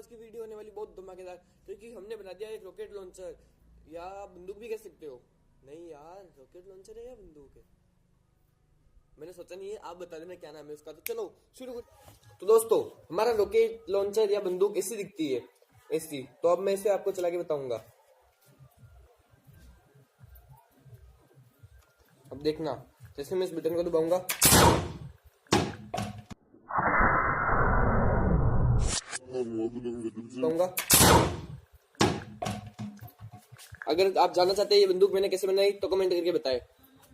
आज की वीडियो होने वाली बहुत धमाकेदार, क्योंकि हमने बना दिया एक रॉकेट लॉन्चर, या बंदूक भी कह सकते हो। नहीं यार, रॉकेट लॉन्चर है या बंदूक है, मैंने सोचा नहीं है। आप बता देना क्या नाम है उसका। तो चलो शुरू कर। तो दोस्तों, हमारा रॉकेट लॉन्चर या बंदूक ऐसी दिखती है, ऐसी। तो अब मैं इसे आपको चला के बताऊंगा। अब देखना, जैसे मैं इस बटन को दबाऊंगा, अगर आप जानना चाहते हैं ये बंदूक मैंने कैसे बनाई तो कमेंट करके बताएं।